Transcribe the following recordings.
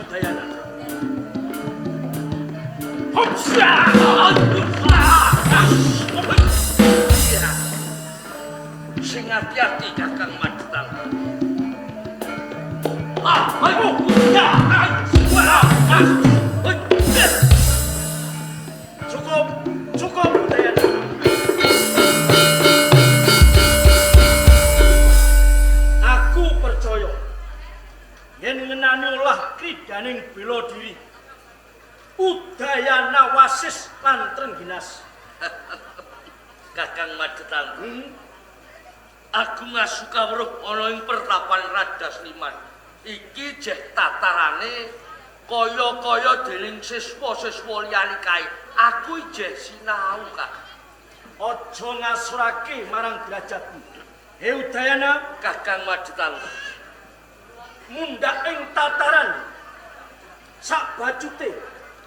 Udayana. Sing hati-hati Kakang Madutan. Cukup Udayana. Aku percaya yen ngenani olah kridaning bela diri Udayana Wasis lan Trengginas. Kakang Madutan. Aku ngasuka weruh ana ing pertapan Raja Sliman. Iki jeh tatarane kaya-kaya dening siswa-siswa liyane kae. Aku jeh sinau, Kak. Aja ngasurake marang derajatmu. He Udayana, Kakang Madutan. mundhak ing tataran sak bacute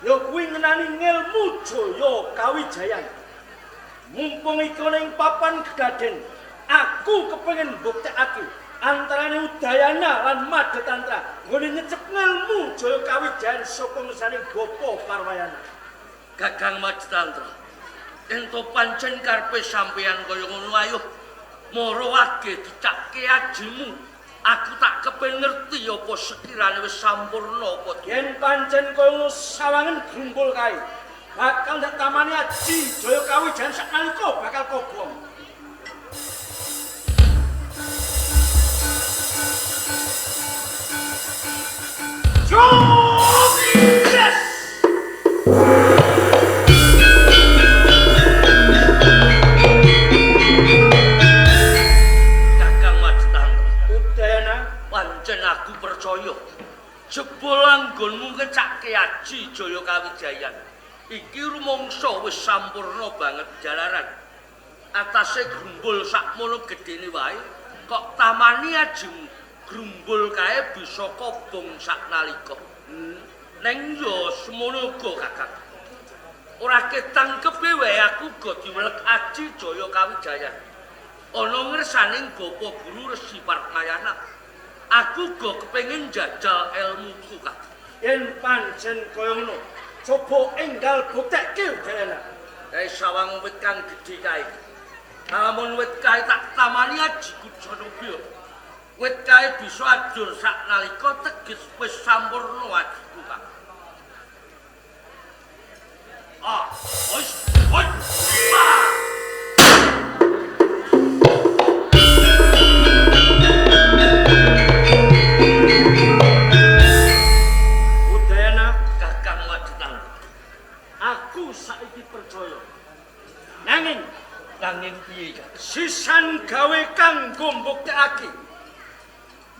ya kuwi ngenani ngilmu Jaya Kawijayan. Mumpung iku ning papan kedaden, aku kepengin mbuktekake antarane Udayana lan Madatantra nggone nyecep ngilmu Jaya Kawijayan saka ngersaning Bapa Parwayana. Kakang Madutantra. Ento pancen karepe sampeyan kaya ngono ayo marowake dicakke ajimu. Aku tak kepen ngerti apa sekirane wis sampurna apa. Yen pancen kaya ngono sawangen grumbul kae, bakal ndak tamani aji Jaya Kawijayan saknalika bakal kobong. Yes! Kakang Madutantra. Udayana, Pancen aku percaya jebul anggonmu ngecakke aji Jaya Kawijayan. Iki rumangsa wis sampurna banget jalaran. Atase grumbul sakmono gedene wae kok tamani ajimu. Grumbul kae bisa kobong saknalika. Neng yo semono uga Kakang. Ora ketangkepe wae aku uga diwelek aji Jaya Kawijayan. Ana ngersaning Bapa Guru Resi Parmayana. Aku uga kepengin njajal ilmuku, Kak. yen pancen kaya ngono, coba enggal buktekke Udayana. Sawang wit kang gedhe kae. Lamun wit kae tak tamani ajiku Janabya. Wit kae bisa ajur saknalika tegis wis sampurna ajiku, Kak. Oi. Udayana, Kakang Madutan. aku saiki percaya. Nanging Piye, Kak? sisan gawe kanggo mbuktekake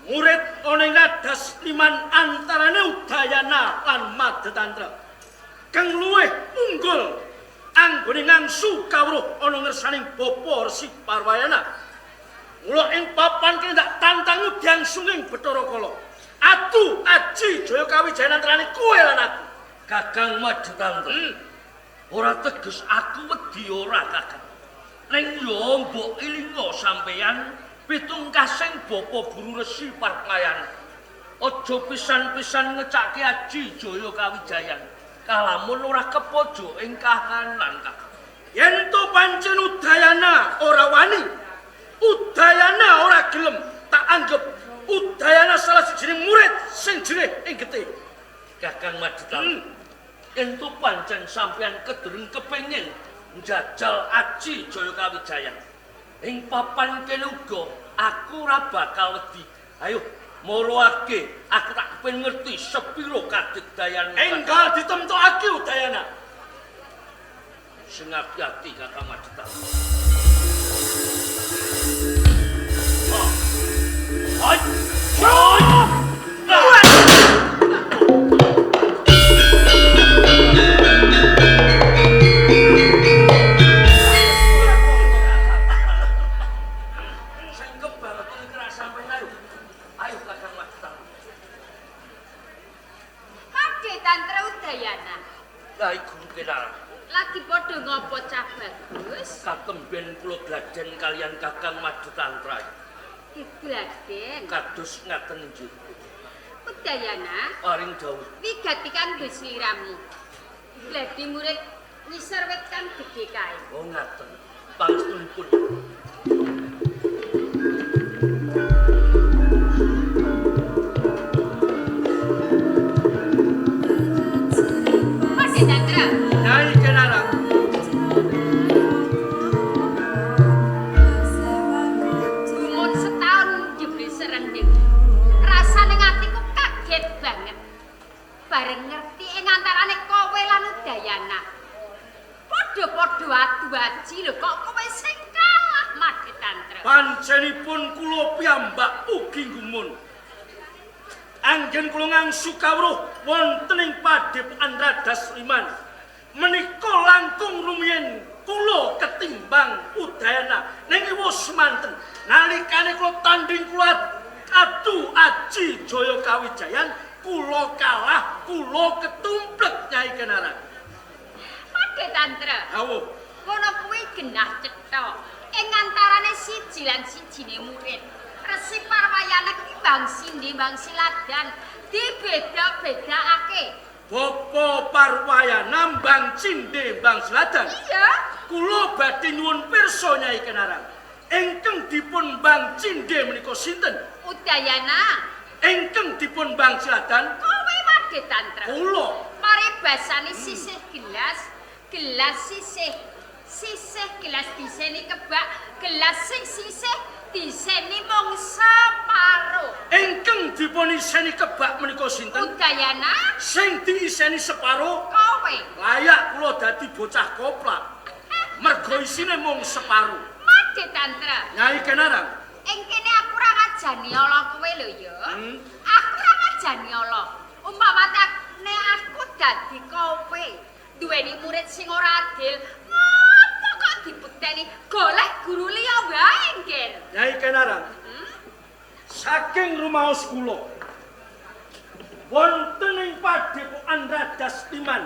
murid ana ing Radas Liman antarane Udayana lan Madatantra kang luwih unggul anggone ngangsu kawruh ana ngersaning Bapa Resi Parwayana. Mula ing papan kene ndak tantang udyang sunging Bathara Kala. Atu aji Jaya Kawijayan antarane kowe lan aku. Kakang Madutantra. Ora teges aku wedi ora, Kakang. Ning yo mbok ilinga sampeyan pitungkasing Bapa Guru Resi Parmayana. Aja pisan-pisan ngecakke aji Jaya Kawijayan. Kalamun ora kepojo ing kahanan, Kakang. Yen to pancen Udayana ora wani, Udayana ora gelem, tak anggap Udayana salah sijining murid sing jerih ing getih. Kakang Madutan. Ento pancen sampeyan kedurung kepengin njajal aji Jaya Kawijayan. Ing papan kene uga aku ora bakal wedi. Ayo marowake, aku tak kepen ngerti sepiro kadigdayanmu. Enggal ditemtokake Udayana. Sing ati-ati Kakang Madutan. Lagi padha ngopo Cah Bagus? Katemben kula glajen kalian Kakang Madutantra. Gladen. Kados ngaten inggih. Udayana, Paring dawuh. wigati kanggo sliramu. Gladi murid ngisor wit kang gedhe kae. Oh ngaten. Pangestunipun. Mas Chandra, Nyai Kenarang. gumun setahun jebul serendeng. Rasane atiku kaget banget. Bareng ngerti ing antarane kowe lan Udayana. Padha-padha adu-aji lho kok kowe sing kalah Mas Chandra. Panjenipun kula piyambak ugi gumun. Anggen kula ngangsu kawruh wonten ing Padepokan Radas Liman. Menika langkung rumiyin kula ketimbang Udayana ning wis semanten. Nalikane kula tanding kula adu aji Jaya Kawijayan, kula kalah, kula ketumplek Nyai Kenarang. Mas Chandra. Awuh, Ngono kuwi genah cetha. Ing antarane siji lan sijine murid. Resi Parwayana kuwi bang siladan dibeda-bedakake. Bapa Parwayana mbang cindhe mbang sladan. Iya. Kula badhe nyuwun pirsa Nyai Kenarang. Ingkang dipun mbang cindhe menika sinten? Udayana, Ingkang dipun mbang sladan kowe Mas Tantra. kula. Mari basane sisih gelas sisih gelas diseni kebak, gelas sing sisih diseni mung separo. Ingkang dipun iseni kebak menika sinten? Udayana, Sing diiseni separo kowe. layak kula dadi bocah koplak. Mergo isine mung separo. Mas Tantra. Nyai Kenarang. Ing kene aku ora ngajani ala kowe lho ya. Aku ora ngajani ala. Umpamane aku dadi kowe, duweni murid sing ora adil, ngopo kok dibuteni golek guru liya wae ngen. Nyai Kenarang. Saking rumaos kula wonten ing Padepokan Radas Liman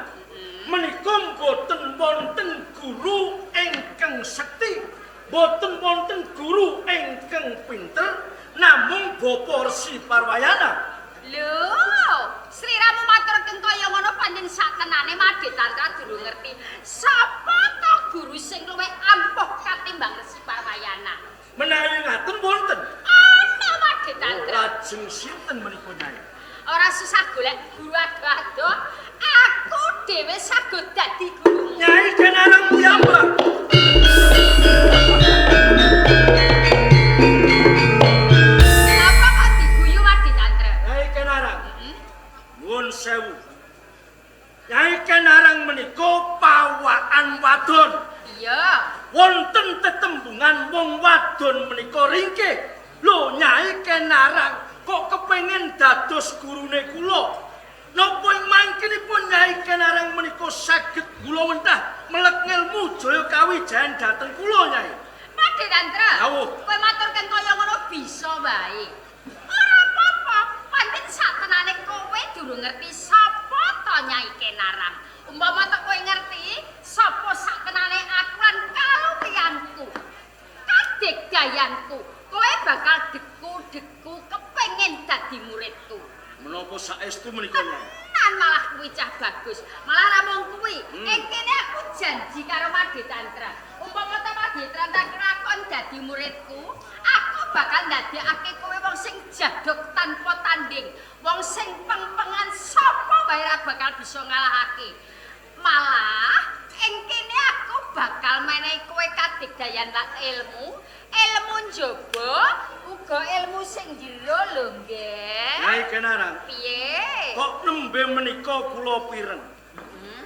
menika boten wonten guru ingkang sekti, boten wonten guru ingkang pinter, namung Bapa Resi Parwayana. Lho, sliramu maturken kaya ngono pancen sakenane Made Tantra durung ngerti sapa to guru sing luwih ampuh katimbang Resi Parwayana. Menawi ngaten wonten. Ana Made Tantra. Lajeng sinten menika Nyai? Ora susah golek guru ado-ado, aku dhewe saged dadi guru. Nyai Kenarang piyambak. Apa kok diguyu Made Tantra? Nyai Kenarang. Nuwun sewu. Nyai Kenarang menika pawakan wadon. Iya. Wonten tetembungan wong wadon menika ringkih. Lho Nyai Kenarang kok kepengin dados gurune kula. Napa ing mangkenipun Nyai Kenarang menika saged kula mentah melek ngelmu Jaya Kawijayan dhateng kula Nyai. Made Tantra. Awuh. Kowe maturken kaya ngono bisa wae. Ora apa-apa, pancen satenane kowe durung ngerti sapa to Nyai Kenarang. Umpama to kowe ngerti sapa satenane aku lan kaluwihanku. Kadegdayanku, kowe bakal deku-deku kepengin dadi muridku. Menapa saestu menika Nyai? Tenan malah kuwi cah bagus. Malah ramong kuwi. Ing kene aku janji karo Made Tantra. Umpama ta Made Tantra kelakon dadi muridku, aku bakal ndadekake kowe wong sing jaduk tanpa tanding, wong sing peng-pengan sapa wae ora bakal bisa ngalahake. Malah ing kene aku bakal menehi kowe kadegdayan lan ilmu njaba uga ilmu sing jero lho nggih. Nyai Kenarang. Piye? Kok nembe menika kula pireng?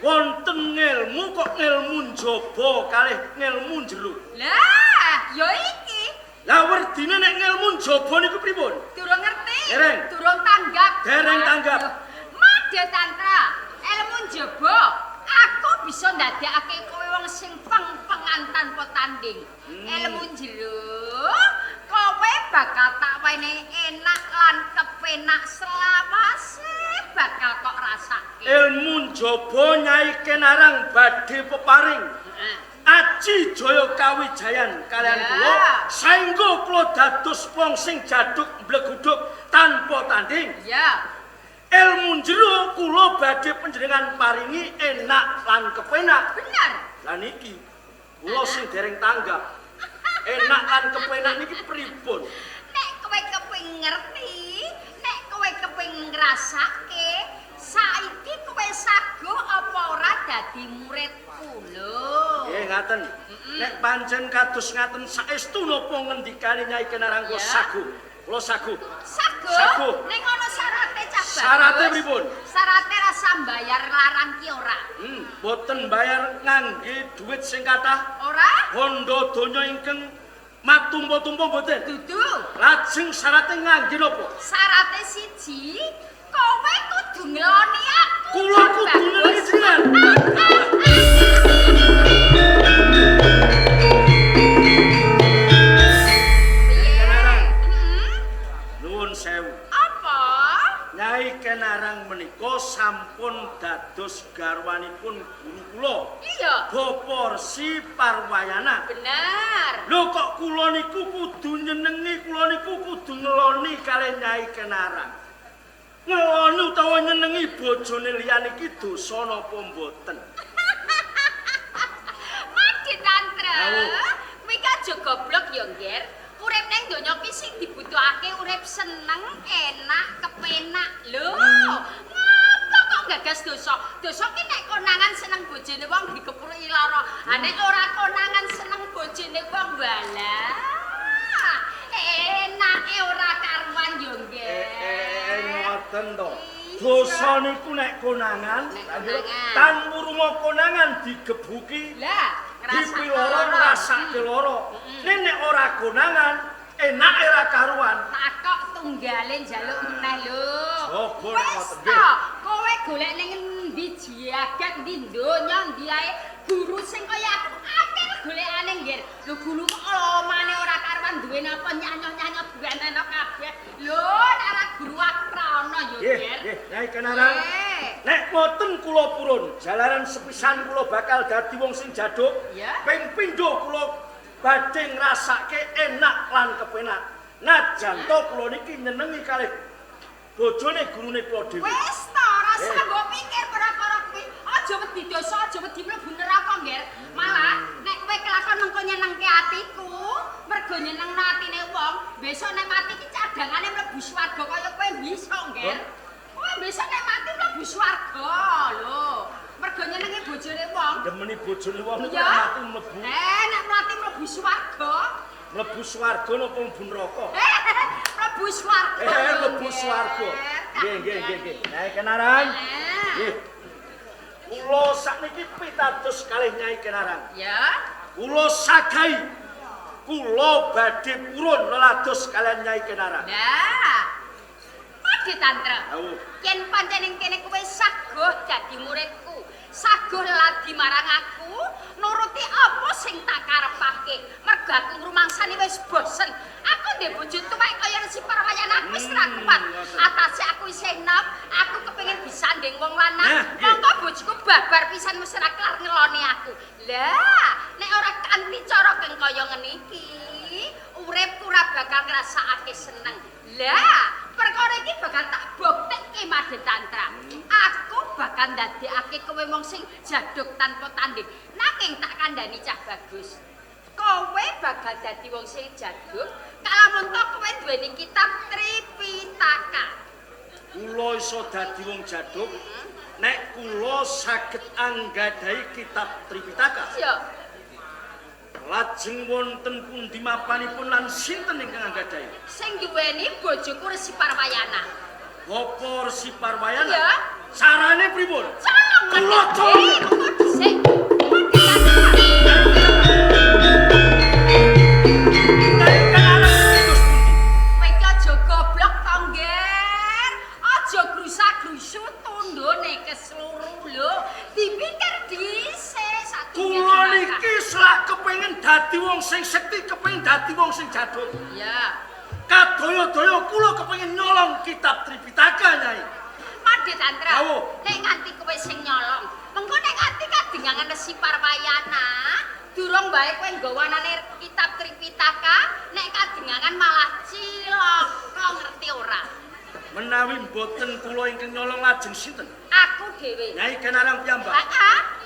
Wonten ngilmu kok ngilmu njaba kalih ngilmu jero. Lah, ya iki. Lah werdine nek ngilmu njaba niku pripun? Durung ngerti. Dereng. Durung tanggap. Dereng tanggap. Made Tantra, ilmu njaba. Aku bisa ndadekake kowe wong sing peng-pengan tanpa tanding. Ilmu jero, kowe bakal tak wenehi enak lan kepenak selawase bakal kok rasake. Ilmu njaba Nyai Kenarang badhe peparing. Aji Jaya Kawijayan kalian kula saengga kula dados wong sing jaduk mbleguduk tanpa tanding. Ya. ilmu jero kula badhe panjenengan paringi enak lan kepenak. Bener. Lah niki kula sing dereng tanggap. Enak lan kepenak niki pripun? Nek kowe kepengin ngerti, nek kowe kepengin ngrasake, saiki kowe sago apa ora dadi muridku lho. Nggih ngaten. Nek pancen kados ngaten saestu napa ngendikane Nyai Kenarang kula Ya. sagu. Kula sagu. Sago. Sago. Ning ono syarate Cak Bagus. Syarate pripun? Syarate rasa mbayar larang ki ora. Boten bayar ngangge duit sing kathah. Ora? Bondo donya ingkang matumpo-tumpo boten. Dudu. Lajeng syarate ngangge napa? Syarate siji, kowe kudu ngeloni aku. Kula Cak kudu Bagus. ngeloni jenengan. Kenarang. Nuwun sewu. Apa? Nyai Kenarang menika sampun dados garwanipun guru kula. Iya. Boporsi Parwayana. Bener. Lho kok kula niku kudu nyenengi, kula niku kudu ngeloni kalih Nyai Kenarang. Ngeloni utawa nyenengi bojone liyane iki dosa napa mboten? Mati tantra. Awo. Kowe kan aja goblok ya, Ngger. Urip ning donya ki sing dibutuhake urip seneng, enak, kepenak. Lho, ngopo kok gagas dosa? Dosa ki nek konangan seneng bojone wong dikepruki lara. Ha nek ora konangan seneng bojone wong bala. Enake ora karuan yo, Ngger. Ngoten to. Dosa niku nek konangan, Nek konangan. tan wurunga konangan digebuki, Lah, dipiloro ngrasake lara. Nek ora konangan, enake ora karuan. Takok tunggale njaluk meneh lho. Coba nek Wis ngoten, to, nggih. kowe golek ning endi jagat ndi donya ndi ae guru sing kaya aku akeh golekane nggih. Lho guru kok omane ora karuan duwe napa nyanyo-nyanyo buanana kabeh. Lho nek ora guru aku ra ono yo, Nggih, Ger. nggih, Nyai Kenarang. Nek mboten kula purun, jalaran sepisan kula bakal dadi wong sing jaduk. Ya. Ping pindho kula badhe ngrasake enak lan kepenak. Najan to kula niki nyenengi kalih bojone gurune kula dhewe. Wis to, ora usah mbok pikir perkara kuwi. Aja wedi dosa, aja wedi mlebu neraka, Nger. Malah nek kowe kelakon mengko nyenengke atiku, mergo nyenengno atine wong, besok nek mati ki cadangane mlebu swarga kaya kowe bisa, Nger. Kowe besok nek mati mlebu swarga lho. Mergo nyenengi bojone wong. Demeni bojone wong niku Ya. mati mlebu. Nek mati mlebu swarga. Mlebu swarga napa mlebu neraka? Mlebu swarga. Mlebu swarga. Nggih, nggih, nggih, nggih. Nyai Kenarang. Nggih. Kula sakniki pitados kalih Nyai Kenarang. Ya. Kula sagai. Kula badhe purun lelados kalian Nyai Kenarang. Nah. Mati tantra. Awu. Yen pancen kene kowe saguh dadi muridku, saguh lagi marang aku, nuruti apa sing tak karepake. Mergo aku ngrumangsani wis bosen. Aku ndek bojo tuwek kaya Resi Parwayana wis ra kuat. Atase aku isih enom, aku kepengin disanding wong lanang. Nah, nggih. Mongko bojoku babar pisan wis ora kelar ngeloni aku. Lah, nek ora kanthi cara keng kaya ngene iki, uripku ora bakal ngrasakake seneng. Lah, perkara iki bakal tak buktekke Made Tantra. Aku bakal ndadekake kowe wong sing jaduk tanpa tanding. Nanging tak kandhani Cah Bagus. Kowe bakal dadi wong sing jaduk kalamun to kowe duweni kitab Tripitaka. Kula iso dadi wong jaduk nek kula saged anggadhahi kitab Tripitaka. Yo, Lajeng wonten pundi mapanipun lan sinten ingkang anggadhahi? sing duweni bojoku Resi Parwayana. Apa Resi Parwayana? Ya. Carane pripun? Colong Kula colong. kok dhisik. Made Tantra. Nyai Kenarang terus pundi? Kowe iki aja goblok to, Ngger. Aja grusak-grusu tundone kesluru lho. Dipikir dhisik sadurunge Kula makan. niki selak kepengin dadi wong sing sekti, kepengin dadi wong sing jaduk. Ya. Kadaya-daya kula kepengin nyolong kitab Tripitaka, Nyai. Made Tantra. Awo. Nek nganti kowe sing nyolong, mengko nek nganti kadengangan Resi Parwayana, durung bae kowe nggawanane kitab Tripitaka, nek kadengangan malah cilaka, ngerti ora? Menawi mboten kula ingkang nyolong lajeng sinten? Aku dhewe. Nyai Kenarang piyambak.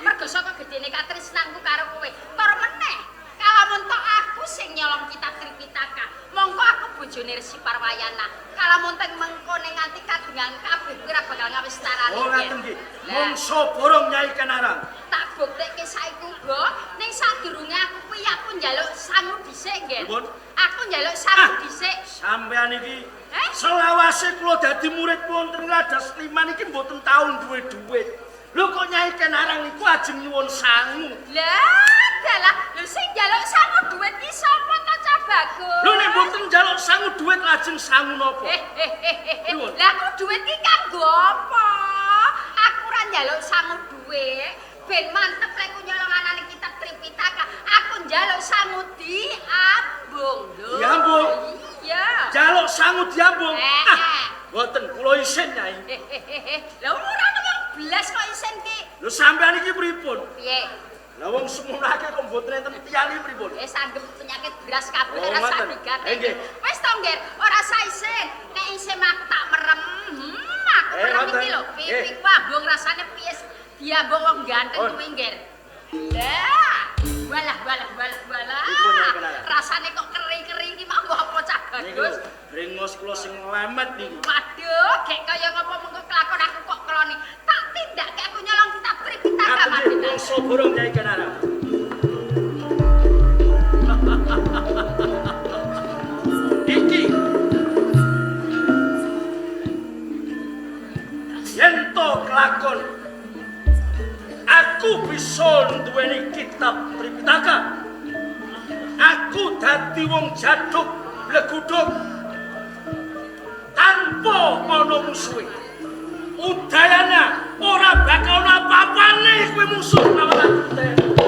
Mergo saka gedene katresnanku karo kowe. Tur meneh, kalamun tok aku sing nyolong kitab Tripitaka, mongko aku bojone Resi Parwayana. Kalamun teng mengkone nganti kadengan kabeh kuwi ora bakal ngawis carane. Oh ngaten nggih. Mongso borong Nyai Kenarang. Tak buktekke saiki uga ning sadurunge aku kuwi aku njaluk sangu dhisik nggih. Pripun? Aku njaluk sangu dhisik. Sampean iki selawase kula dadi murid wonten Radas Liman iki mboten taun duwe dhuwit. Lho kok Nyai Kenarang niku ajeng nyuwun sangu. Lah, dalah, lho sing njaluk sangu dhuwit ki sapa to Cah Bagus? Lho nek mboten njaluk sangu dhuwit lajeng sangu napa? Lah aku dhuwit ki kanggo apa? Aku ora njaluk sangu dhuwit, ben mantep lek nyolong anane kitab Tripitaka. Aku njaluk sangu diambung lho. Diambung? Iya. Jaluk sangu diambung. Mboten kula isin Nyai. Lah ora wong blas kok isin ki. Lho sampean iki pripun? Piye? Lah wong semono akeh kok mboten enten tiyang iki pripun? Sanggep penyakit beras kabeh Oh, ora ngoten. sadigat. Nggih. Wis to, Ngger, ora saisin. Nek isih mak tak merem. Aku merem ngoten. iki lho, pipi wabung rasane piye diambung wong ganteng kuwi, Ngger. Lah, walah. Pripun, Nyai Kenarang? Rasane kok kering-kering iki mau apa Cah Niku Bagus? brengos kula sing lemet niki. Waduh, gek kaya ngapa mengko kelakon aku kok keloni. Tak tindakke aku nyolong kitab Tripitaka Ngaten nggih, mati. mongso borong Nyai Kenarang. Iki yen to kelakon aku bisa nduweni kitab Tripitaka. Aku dadi wong jaduk bleguduk tanpa ana musuhe. Udayana ora bakal ana apa-apane kuwi musuh lawan aku.